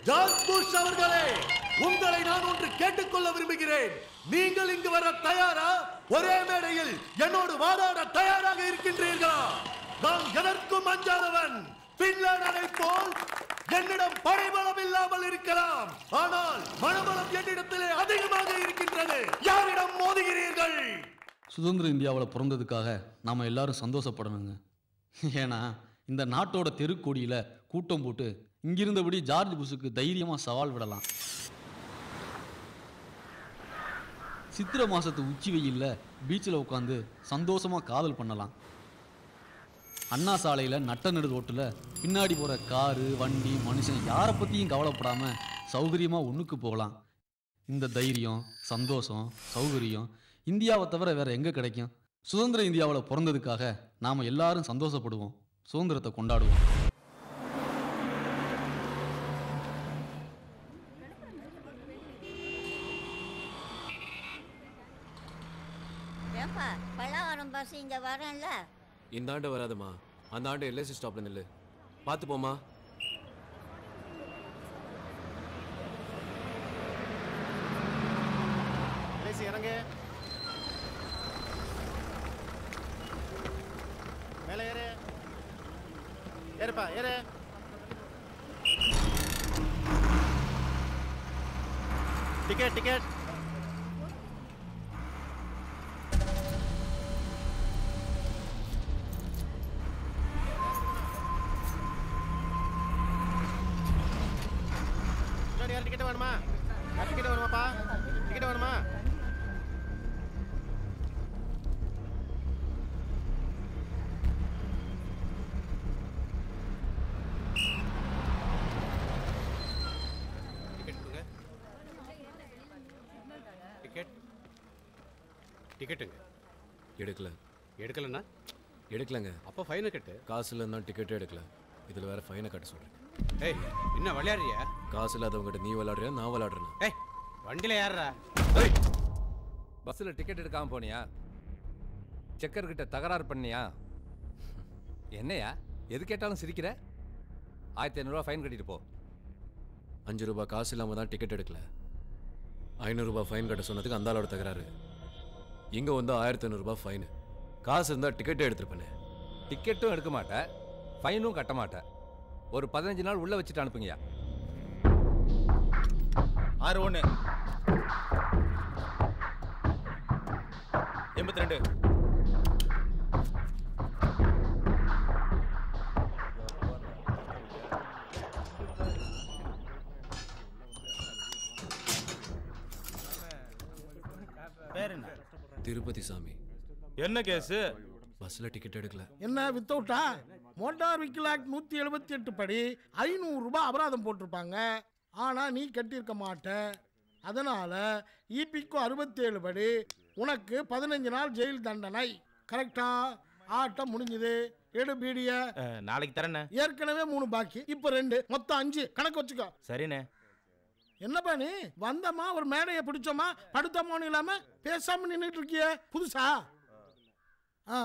George Bush அவர்களே, உங்களை நான் ஒன்று கேட்டுக்கொள்ள விரும்புகிறேன். நீங்கள் இங்கு வர தயாரா? ஒரே மேடையில் என்னோடு வாதாட தயாராக இருக்கின்றீர்களா? நான் எதற்கும் அஞ்சாதவன். பின்லாடனை போல் என்னிடம் படைபலம் இல்லாமல் இருக்கலாம், ஆனால் மனபலம் என்னிடத்திலே அதிகமாக இருக்கின்றது. யாரிடம் மோதுகிறீர்கள்? சுதந்திர இந்தியாவில் பிறந்ததுக்காக நாம் எல்லாரும் சந்தோஷப்படணுங்க. ஏன்னா இந்த நாட்டோட தெருக்கோடியில் கூட்டம் போட்டு இங்கிருந்தபடி ஜார்ஜ் புஷுக்கு தைரியமாக சவால் விடலாம். சித்திரை மாதத்து உச்சி வெயிலில் பீச்சில் உட்காந்து சந்தோஷமாக காதல் பண்ணலாம். அண்ணா சாலையில் நட்ட நடு ரோட்டில் பின்னாடி போகிற காரு வண்டி மனுஷன் யாரை பற்றியும் கவலைப்படாமல் சௌகரியமாக ஒன்றுக்கு போகலாம். இந்த தைரியம், சந்தோஷம், சௌகரியம் இந்தியாவை தவிர வேறு எங்கே கிடைக்கும்? சுதந்திர இந்தியாவில் பிறந்ததுக்காக நாம் எல்லாரும் சந்தோஷப்படுவோம், சுதந்திரத்தை கொண்டாடுவோம். பல்லாவரம் பஸ் இங்க வரேன்ல. இந்த ஆண்டு வராதுமா, அந்த ஆண்டு எல்ஐசி ஸ்டாப்ல நில்லு, பார்த்து போமா. எல்ஐசி இறங்க, மேலே ஏறு, ஏறுப்பா ஏறு. Ticket ticket. டிக்கெட் வேணுமா? டிக்கெட் வேணுமாப்பா? டிக்கெட் வேணுமா? டிக்கெட் கொடுங்க. டிக்கெட் டிக்கெட்டுங்க. எடுக்கலன்னா எடுக்கலங்க. அப்போ ஃபைனை கட்டு. காசு இல்லைன்னா டிக்கெட்டே எடுக்கல. இதில் வேற ஃபைனை கட்ட சொல்கிறேன். ஏய், என்ன விளையாடுறியா? காசு இல்லாதவங்ககிட்ட நீ விளையாடுறியா, நான் விளையாடுறேன்? ஏய், வண்டியில் ஏறுறா. பஸ்ஸில் டிக்கெட் எடுக்காமல் போனியா? செக்கர்கிட்ட தகராறு பண்ணியா? என்னையா எது கேட்டாலும் சிரிக்கிற? 1500 ஃபைன் கட்டிட்டு போ. 5 ரூபாய் காசு இல்லாமல் தான் டிக்கெட் எடுக்கல. 500 ரூபாய் ஃபைன் கட்ட சொன்னதுக்கு அந்த ஆளோட தகராறு. இங்கே வந்து 1500 ரூபாய் ஃபைனு. காசு இருந்தால் டிக்கெட்டே எடுத்துருப்பேனே. டிக்கெட்டும் எடுக்க மாட்டேன், ஃபைனும் கட்ட மாட்டேன். ஒரு 15 நாள் உள்ள வச்சுட்டு அனுப்புங்கயா. 61 82 பேர் என்ன? திருப்பதி சாமி. என்ன கேஸ்? பஸ்ஸில் டிக்கெட் எடுக்கல. என்ன வித்தவுட்டா? மோட்டார் வெஹிக்கிள் ஆக்ட் 178 படி 500 ரூபாய் அபராதம் போட்டிருப்பாங்க. ஆனால் நீ கட்டியிருக்க மாட்ட. அதனால் இபிக்கு 67 படி உனக்கு 15 நாள் ஜெயில் தண்டனை. கரெக்டா? ஆட்டம் முடிஞ்சுது. எடு பீடிய. நாளைக்கு தரேண்ணே. ஏற்கனவே 3 பாக்கி, இப்போ 2, மொத்தம் 5 கணக்கு வச்சுக்கோ. சரிண்ணே. என்னப்பா நீ வந்தமா ஒரு மேடையை பிடிச்சோமா படுத்தோமான்னு இல்லாம பேசாம நின்றுட்டு இருக்கிய புதுசா?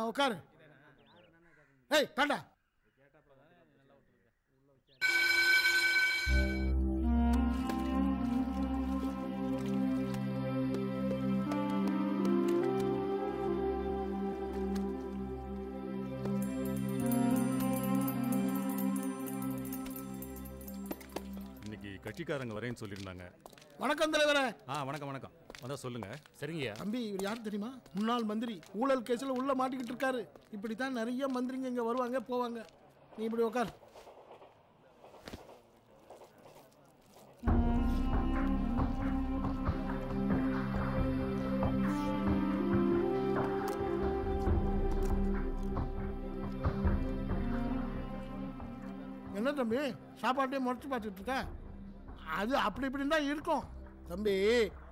உட்காரு. ஏய் தாண்டா. இன்னைக்கு கட்சிக்காரங்க வரேன்னு சொல்லியிருந்தாங்க. வணக்கம் தலைவரே. வணக்கம் வணக்கம். அதான் சொல்லுங்க. சரிங்கய்யா. தம்பி, இவர் யார் தெரியுமா? முன்னாள் மந்திரி. ஊழல் கேஸில் உள்ள மாட்டிக்கிட்டு இருக்காரு. இப்படித்தான் நிறைய மந்திரிங்க இங்கே வருவாங்க போவாங்க. நீ இப்படி உட்கார். என்ன தம்பி சாப்பாட்டையே முறைச்சு பார்த்துட்டு இருக்க? அது அப்படி இப்படின்னு தான் இருக்கும் தம்பி.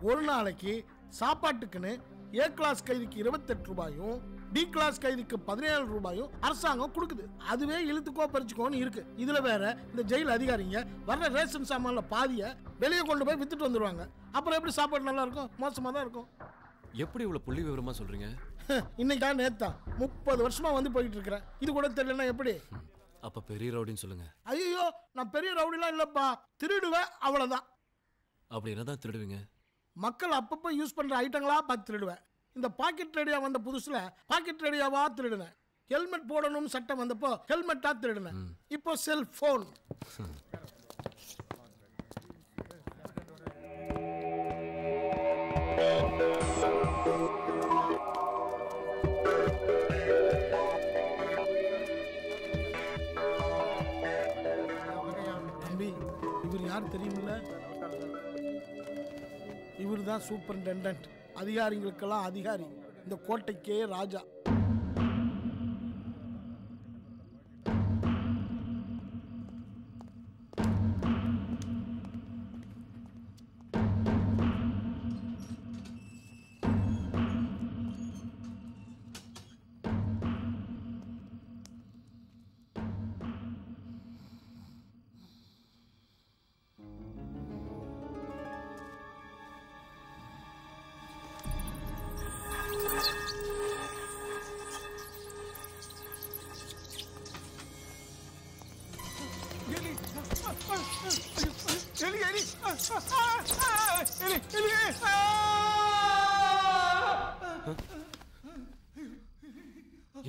ஒரு நாளைக்கு சாப்பாட்டுக்குன்னு ஏ கிளாஸ் கைதிக்கு 28 ரூபாயும் டி கிளாஸ் கைதிக்கு 17 ரூபாயும் அரசாங்கம் கொடுக்குது. அதுவே இழுத்துக்கோ பறிச்சுக்கோன்னு இருக்கு. இதுல வேற இந்த ஜெயில் அதிகாரிங்க வர்ற ரேஷன் சாமான்ல பாதியை வெளியே கொண்டு போய் வித்துட்டு வந்துருவாங்க. அப்புறம் எப்படி சாப்பாடு நல்லா இருக்கும்? மோசமா தான் இருக்கும். எப்படி இவ்வளவு புள்ளி விவரமா சொல்றீங்க? இன்னைக்கா நேத்தா 30 வருஷமா வந்து போயிட்டு இருக்கிறேன். இது கூட தெரியலன்னா எப்படி? அப்ப பெரிய ரவுடின்னு சொல்லுங்க. ஐயோ, நான் பெரிய ரவுடிலாம் இல்லப்பா, திருடுவேன் அவ்வளவுதான். அப்படி என்னதான் திருடுவீங்க? மக்கள் அப்பப்போ யூஸ் பண்ற ஐட்டங்களா பார்த்து திருடுவேன். இந்த பாக்கெட் ரேடியா வந்த புதுசுல பாக்கெட் ரேடியாவா திருடுனேன். ஹெல்மெட் போடணும்னு சட்டம் வந்தப்போ ஹெல்மெட்டா திருடுனேன். இப்போ செல்போன். தம்பி, இவர் யார் தெரியுமில்ல? இவர் தான் சூப்பரிண்டெண்டன்ட், அதிகாரிகளுக்கெல்லாம் அதிகாரி, இந்த கோட்டைக்கே ராஜா.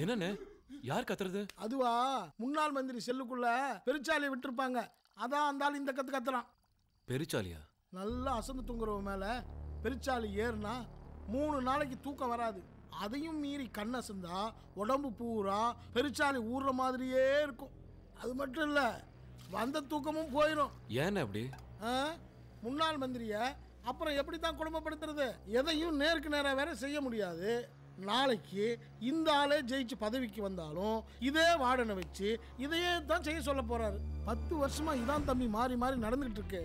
என்னன்னு? யார் கத்துறது? அதுவா, முன்னாள் மந்திரி செல்லுக்குள்ள பெருச்சாலியை விட்டுருப்பாங்க, அதான் அந்த ஆள் இந்த கத்து கத்துறான். பெருச்சாலியா? நல்லா அசந்து தூங்குறவ மேல பெருச்சாலி ஏறுனா 3 நாளைக்கு தூக்கம் வராது. அதையும் மீறி கண்ணசந்தா உடம்பு பூரா பெருச்சாலி ஊறுற மாதிரியே இருக்கும். அது மட்டும் இல்ல, வந்த தூக்கமும் போயிடும். ஏன் அப்படி? முன்னாள் மந்திரிய அப்புறம் எப்படி தான் குடும்பப்படுத்துறது? எதையும் நேருக்கு நேராக வேற செய்ய முடியாது. நாளைக்கு இந்த ஆளே ஜெயிச்சு பதவிக்கு வந்தாலும் இதே வார்டனை வச்சு இதையே தான் செய்ய சொல்ல போறாரு. 10 வருஷமா இதான் தம்பி மாறி மாறி நடந்துகிட்டு இருக்கு.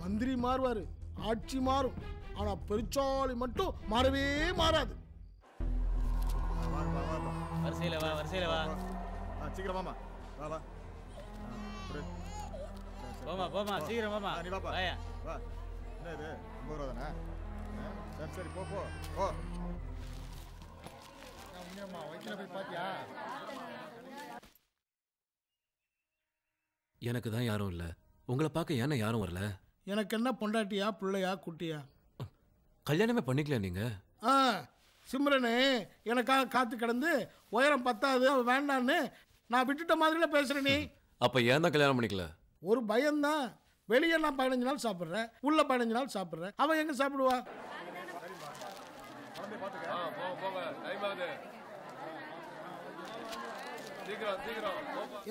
மந்திரி மாறுவாரு, ஆட்சி மாறும், ஆனா பெருச்சாலி மட்டும் மாறவே மாறாது. வரிசையில வா, வரிசையில வா. சீக்கிரம் வாமா, வா வா. போமா போமா, சீக்கிரம் வாமா. நீ வாப்பா, வா. என்ன இது 50 ரூபா தானே? சரி சரி, போ போ போ. உண்மையாம்மா வயிற்றுல போய் பாத்தியா? எனக்கு தான் யாரும் இல்லை. உங்களை பார்க்க ஏன்னா யாரும் வரல? எனக்கு என்ன பொண்டாட்டியா பிள்ளையா குட்டியா? கல்யாணமே பண்ணிக்கல நீங்க? சிம்ரனு எனக்காக காத்து கிடந்து உயரம் 10வது வேண்டான்னு நான் விட்டுட்ட மாதிரில பேசுற நீ. அப்ப ஏன் தான் கல்யாணம் பண்ணிக்கல? ஒரு பயம்தான். வெளியே நான் 15 நாள் சாப்பிட்றேன், உள்ள 15 நாள் சாப்பிட்றேன். அவன் எங்க சாப்பிடுவா?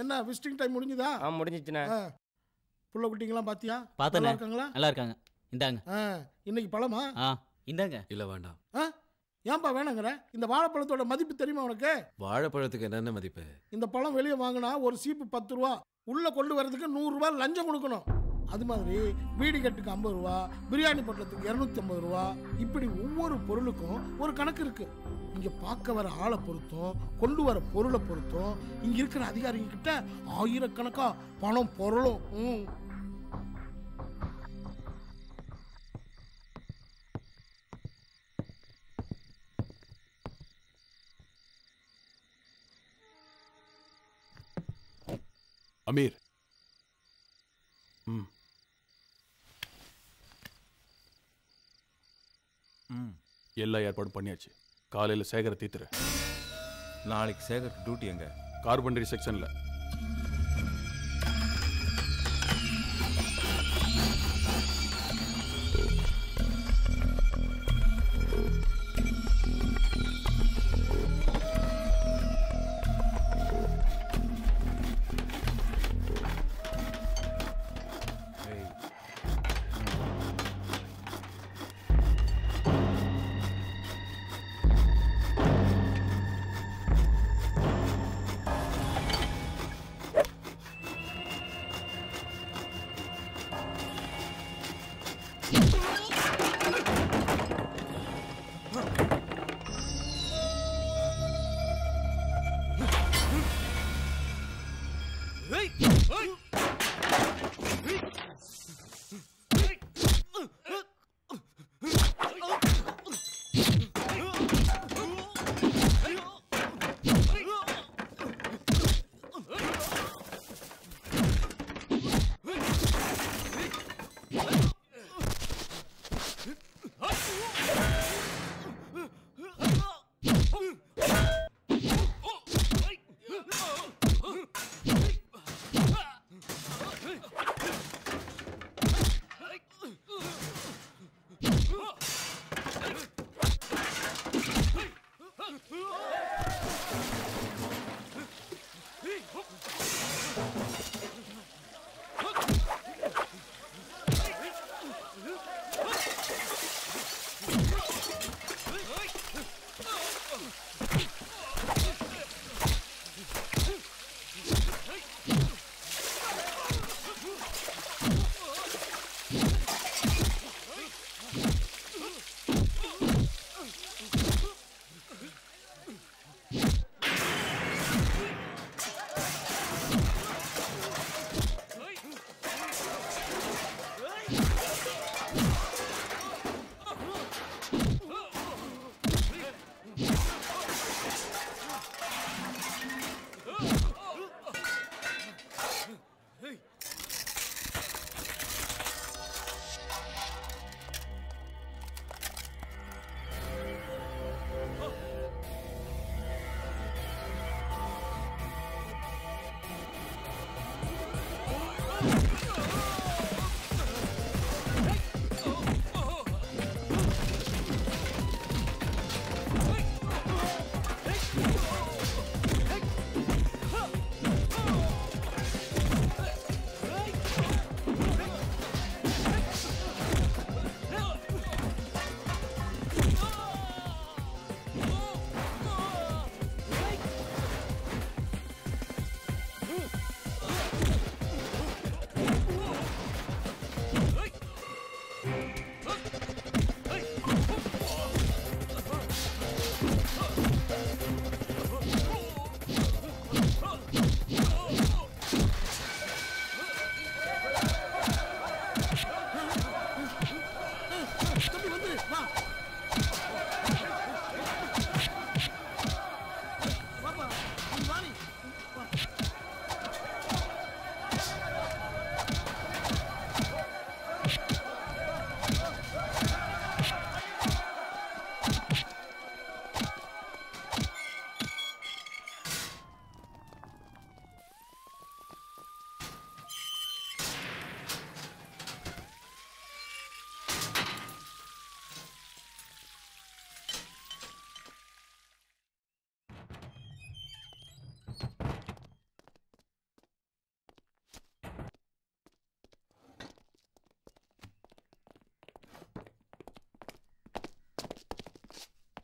என்ன விசிட்டிங் டைம் முடிஞ்சுதா? முடிஞ்சிச்சுண்ணே. புள்ள குட்டிங்களாம் பாத்தியா? பார்த்தேண்ணே. இருக்காங்களா? நல்லா இருக்காங்க. இந்தாங்க. இன்னைக்கு பழமா? இந்தாங்க. இல்ல வேண்டாம். ஏன்பா வேணாங்கிற? இந்த வாழைப்பழத்தோட மதிப்பு தெரியுமா உனக்கு? வாழைப்பழத்துக்கு என்னென்ன மதிப்பு? இந்த பழம் வெளியே வாங்கினா ஒரு சீப்பு 10 ரூபா, உள்ள கொண்டு வரதுக்கு 100 ரூபாய் லஞ்சம் கொடுக்கணும். அது மாதிரி பீடி கட்டுக்கு 50 ரூபா, பிரியாணி பொட்டலத்துக்கு 250 ரூபா, இப்படி ஒவ்வொரு பொருளுக்கும் ஒரு கணக்கு இருக்கு. இங்க பார்க்க வர ஆளை பொறுத்தும் கொண்டு வர பொருளை பொறுத்தும் இங்க இருக்கிற அதிகாரிங்க கிட்ட ஆயிரக்கணக்கா பணம் பொருளும். அமீர், எல்லா ஏற்பாடும் பண்ணியாச்சு. காலையில் சேகரை தீத்துரு. நாளைக்கு சேகர் டியூட்டி எங்க? கார்பன்டரி செக்ஷன்ல.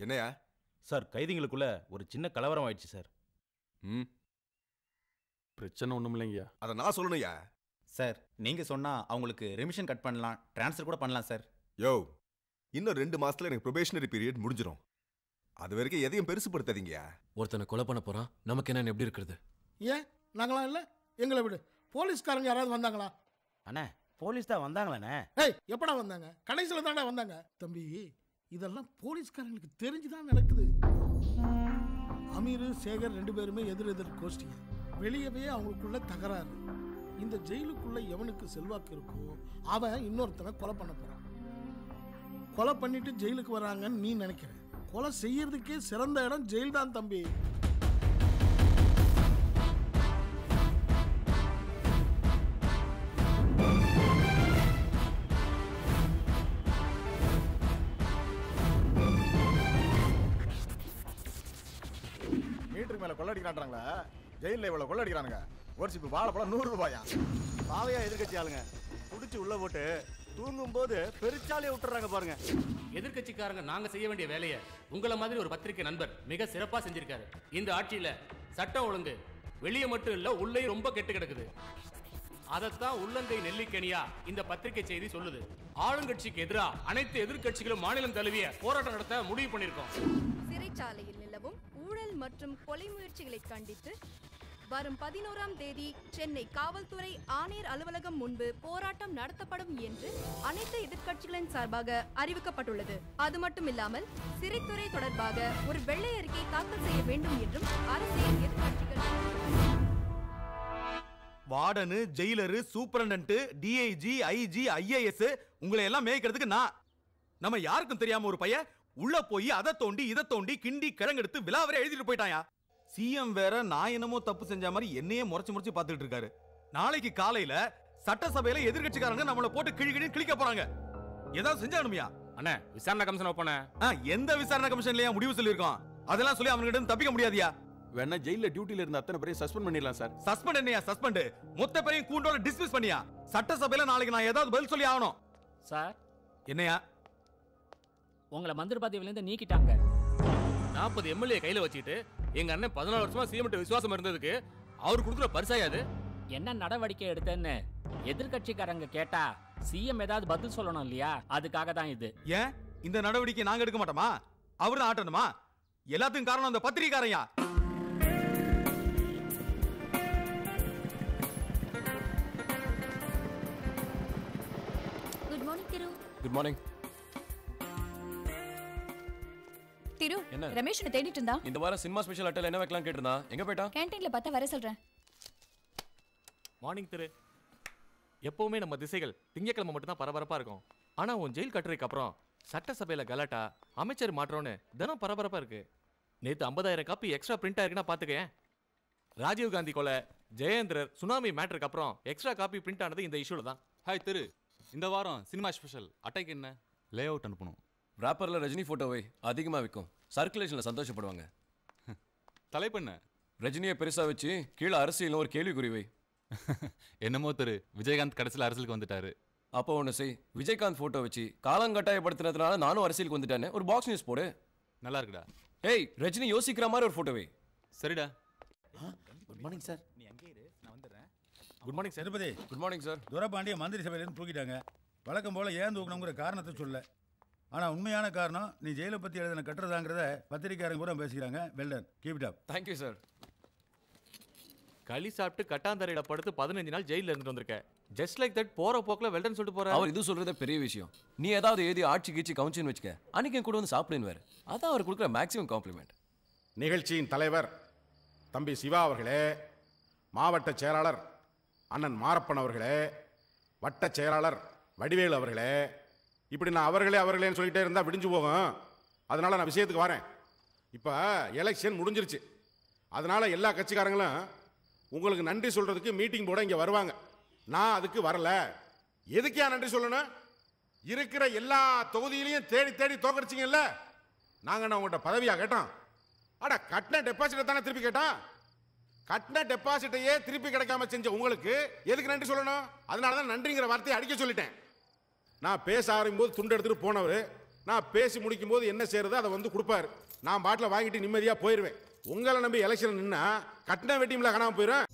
என்னையா சார் கைதிங்களுக்குள்ள ஒரு சின்ன கலவரம் ஆயிடுச்சு சார். பிரச்சனை ஒன்றும் இல்லைங்கய்யா. அதை நான் சொல்லணும்யா. சார் நீங்க சொன்னா அவங்களுக்கு ரெமிஷன் கட் பண்ணலாம், டிரான்ஸ்ஃபர் கூட பண்ணலாம் சார். யோ, இன்னும் 2 மாசத்துல எனக்கு ப்ரொபேஷனரி பீரியட் முடிஞ்சிடும். அது வரைக்கும் எதையும் பெருசுப்படுத்தாதீங்கயா. ஒருத்தனை கொலை பண்ண போறான், நமக்கு என்ன எப்படி இருக்கிறது? ஏன் நாங்களாம் இல்லை, எங்களை விடு. போலீஸ்காரங்க யாராவது வந்தாங்களா? அண்ணா போலீஸ் தான் வந்தாங்களாண்ணே. ஏய் எப்படா வந்தாங்க? கடைசியில் தானே வந்தாங்க. தம்பி இதெல்லாம் போலீஸ்காரங்களுக்கு தெரிஞ்சுதான் நடக்குது. அமீர் சேகர் 2 பேருமே எதிர் கோஷ்டிங்க. வெளியவே அவங்களுக்குள்ள தகராறு. இந்த ஜெயிலுக்குள்ள எவனுக்கு செல்வாக்கு இருக்கோ அவன் இன்னொருத்தனை கொலை பண்ண போறான். கொலை பண்ணிட்டு ஜெயிலுக்கு வராங்கன்னு நீ நினைக்கிற. கொலை செய்யறதுக்கே சிறந்த இடம் ஜெயில் தான் தம்பி. மீட்டருக்கு மேல கொள்ளடிக்கிறான்றாங்களா? ஜெயிலில் இவ்வளவு கொள்ளடிக்கிறானுங்க. ஒரு சிப்பு வாழைப்பழம் 100 ரூபாயா? பாவையா எதிர்கட்சி ஆளுங்க குடிச்சு உள்ள போட்டு தூங்கும் போது பெருச்சாலியை விட்டுறாங்க பாருங்க. எதிர்கட்சிக்காரங்க நாங்க செய்ய வேண்டிய வேலையை உங்களை மாதிரி ஒரு பத்திரிகை நண்பர் மிக சிறப்பா செஞ்சிருக்காரு. இந்த ஆட்சியில சட்டம் ஒழுங்கு வெளியே மட்டும் இல்ல உள்ளேயும் ரொம்ப கெட்டு கிடக்குது. அதைத்தான் உள்ளங்கை நெல்லிக்கனியா இந்த பத்திரிகை செய்தி சொல்லுது. ஆளுங்கட்சிக்கு எதிராக அனைத்து எதிர்கட்சிகளும் மாநிலம் தழுவிய போராட்டம் நடத்த முடிவு பண்ணிருக்கோம். சிறைச்சாலையில் நிலவும் ஊழல் மற்றும் கொலை முயற்சிகளை கண்டித்து வரும் 11ஆம் தேதி சென்னை காவல்துறை ஆணையர் அலுவலகம் முன்பு போராட்டம் நடத்தப்படும் என்று அனைத்து எதிர்க்கட்சிகளின் சார்பாக அறிவிக்கப்பட்டுள்ளது. அது மட்டுமில்லாமல் சிறைத்துறை தொடர்பாக ஒரு வெள்ளை அறிக்கை தாக்கல் செய்ய வேண்டும் என்றும் அரசியல் எதிர்க்கட்சிகள் warden, jailer, superintendent, DIG, IG, IAS உங்களை எல்லாம் மேய்க்கிறதுக்கு நம்ம யாருக்கும் தெரியாம ஒரு பையன் உள்ள போய் அதை தோண்டி இதை தோண்டி கிண்டி கிழங்கெடுத்து விலாவரை எழுதிட்டு போயிட்டாயா. சிஎம் வேற நான் என்னமோ தப்பு செஞ்ச மாதிரி என்னையே முறைச்சு பார்த்துட்டு இருக்காரு. நாளைக்கு காலையில சட்டசபையில எதிர்கட்சிக்காரங்க நம்மள போட்டு கிழிக்க போறாங்க. ஏதாவது செஞ்சானுமியா? அண்ணா விசாரணை கமிஷன் ஓபன. எந்த விசாரணை கமிஷன்லயா முடிவு சொல்லிருக்கோம்? அதெல்லாம் சொல்லி அவங்ககிட்ட தப்பிக்க முடியாதியா? வேணா ஜெயில டியூட்டில இருந்த அத்தனை பேரையும் சஸ்பெண்ட் பண்ணிடலாம் சார். சஸ்பெண்ட் என்னையா சஸ்பெண்ட்? மொத்த பேரையும் கூண்டோட டிஸ்மிஸ் பண்ணியா? சட்டசபையில நாளைக்கு நான் ஏதாவது பதில் சொல்லி ஆகணும் சார். என்னையா உங்களை மந்திரி பதவியில இருந்து நீக்கிட்டாங்க. 40 எம்எல்ஏ கையில வச்சுட்டு எங்க அண்ணன் 14 வருஷமா சிஎம் விசுவாசம் இருந்ததுக்கு அவர் கொடுக்குற பரிசாயாது. என்ன நடவடிக்கை எடுத்தேன்னு எதிர்கட்சிக்காரங்க கேட்டா சிஎம் ஏதாவது பதில் சொல்லணும் இல்லையா? அதுக்காக தான் இது. ஏன் இந்த நடவடிக்கை நாங்க எடுக்க மாட்டோமா? அவரு ஆட்டணுமா? எல்லாத்துக்கும் காரணம் அந்த பத்திரிகாரையா. Good morning Thiru. Good morning. Thiru, என்ன? ரமேஷ் தேடிட்டு இருந்தா. இந்த வாரம் சினிமா ஸ்பெஷல் அட்டல் என்ன வைக்கலாம் கேட்டிருந்தா. எங்க போயிட்டா? கேண்டீன்ல பார்த்தா வர சொல்றேன். மார்னிங் திரு. எப்பவுமே நம்ம திசைகள் திங்கக்கிழமை மட்டும் தான் பரபரப்பா இருக்கும். ஆனா உன் ஜெயில் கட்டுரைக்கு அப்புறம் சட்டசபையில கலாட்டா, அமைச்சர் மாற்றோன்னு தினம் பரபரப்பா இருக்கு. நேத்து 50,000 காப்பி எக்ஸ்ட்ரா பிரிண்ட் ஆயிருக்குன்னா பாத்துக்கேன். ராஜீவ் காந்தி கொலை, ஜெயேந்திரர், சுனாமி மேட்டருக்கு அப்புறம் எக்ஸ்ட்ரா காப்பி பிரிண்ட் ஆனது இந்த இஷ்யூல தான். ஹாய் திரு, இந்த வாரம் சினிமா ஸ்பெஷல் அட்டைக்கு என்ன லே அவுட் அனுப்பணும். ராப்பர்ல ரஜினி போட்டோவை அதிகமா விற்கும், சர்க்குலேஷன்ல சந்தோஷப்படுவாங்க. தலைப்பண்ண ரஜினியை பெருசா வச்சு கீழே அரசியல் ஒரு கேள்விக்குறி வை. என்னமோ திரு, விஜயகாந்த் கடைசியில் அரசியலுக்கு வந்துட்டாரு. அப்போ ஒன்று செய், விஜயகாந்த் போட்டோ வச்சு காலங்கட்டாயப்படுத்தினதுனால நானும் அரசியலுக்கு வந்துட்டேன்னு ஒரு பாக்ஸ் நியூஸ் போடு. நல்லா இருக்குடா. ஏய், ரஜினி யோசிக்கிற மாதிரி ஒரு போட்டோ வை. சரிடா. Good morning sir. நீ அங்கே இரு, நான் வந்துடுறேன். Good morning sir. Tirupati. Good morning sir. துரபாண்டிய மந்திரி சபையிலேருந்து தூக்கிட்டாங்க. வழக்கம் போல் ஏன் தூக்கணுங்கிற காரணத்தை சொல்ல. ஆனால் உண்மையான காரணம் நீ ஜெயிலை பற்றி எழுதின கட்டுறதாங்கிறத பத்திரிக்கையாரங்க கூட பேசிக்கிறாங்க. Well done, keep it up. Thank you sir. களி சாப்பிட்டு கட்டாந்தரையில படுத்து 15 நாள் ஜெயில இருந்துட்டு வந்திருக்க. ஜஸ்ட் லைக் தட் போற போக்குல வெல்டன் சொல்லிட்டு போற. அவர் இது சொல்றதே பெரிய விஷயம். நீ ஏதாவது எழுதி ஆட்சி கீச்சு கவுன்சின்னு வச்சுக்க, அன்னைக்கு கூட வந்து சாப்பிடுன்னு வேறு. அதான் அவர் கொடுக்குற மேக்ஸிமம் காம்ப்ளிமெண்ட். நிகழ்ச்சியின் தலைவர் தம்பி சிவா அவர்களே, மாவட்ட செயலாளர் அண்ணன் மாரப்பன் அவர்களே, வட்ட செயலாளர் வடிவேலு அவர்களே, இப்படி நான் அவர்களேன்னு சொல்லிட்டே இருந்தால் விடிஞ்சு போகும். அதனால நான் விஷயத்துக்கு வரேன். இப்போ எலெக்ஷன் முடிஞ்சிருச்சு. அதனால எல்லா கட்சிக்காரங்களும் உங்களுக்கு நன்றி சொல்றதுக்கு மீட்டிங் போட இங்கே வருவாங்க. நான் அதுக்கு வரல. எதுக்கே நன்றி சொல்லணும்? இருக்கிற எல்லா தொகுதியிலையும் தேடி தேடி தோக்கடிச்சிங்கல்ல. நாங்கள் உங்கள்கிட்ட பதவியாக கேட்டோம். அட, கட்டின டெபாசிட்டை தானே திருப்பி கேட்டான். கட்டின டெபாசிட்டையே திருப்பி கிடைக்காம செஞ்ச உங்களுக்கு எதுக்கு நன்றி சொல்லணும்? அதனால தான் நன்றிங்கிற வார்த்தையை அடிக்க சொல்லிட்டேன். நான் பேச ஆரம்பிக்கும் போது துண்டு எடுத்துட்டு போனவர், நான் பேசி முடிக்கும் போது என்ன செய்யறதோ அதை வந்து கொடுப்பாரு. நான் பாட்டில் வாங்கிட்டு நிம்மதியாக போயிடுவேன். உங்களை நம்பி எலெக்ஷன் நின்னா கட்டின வெட்டியும்ல காணாமல் போயிடும்.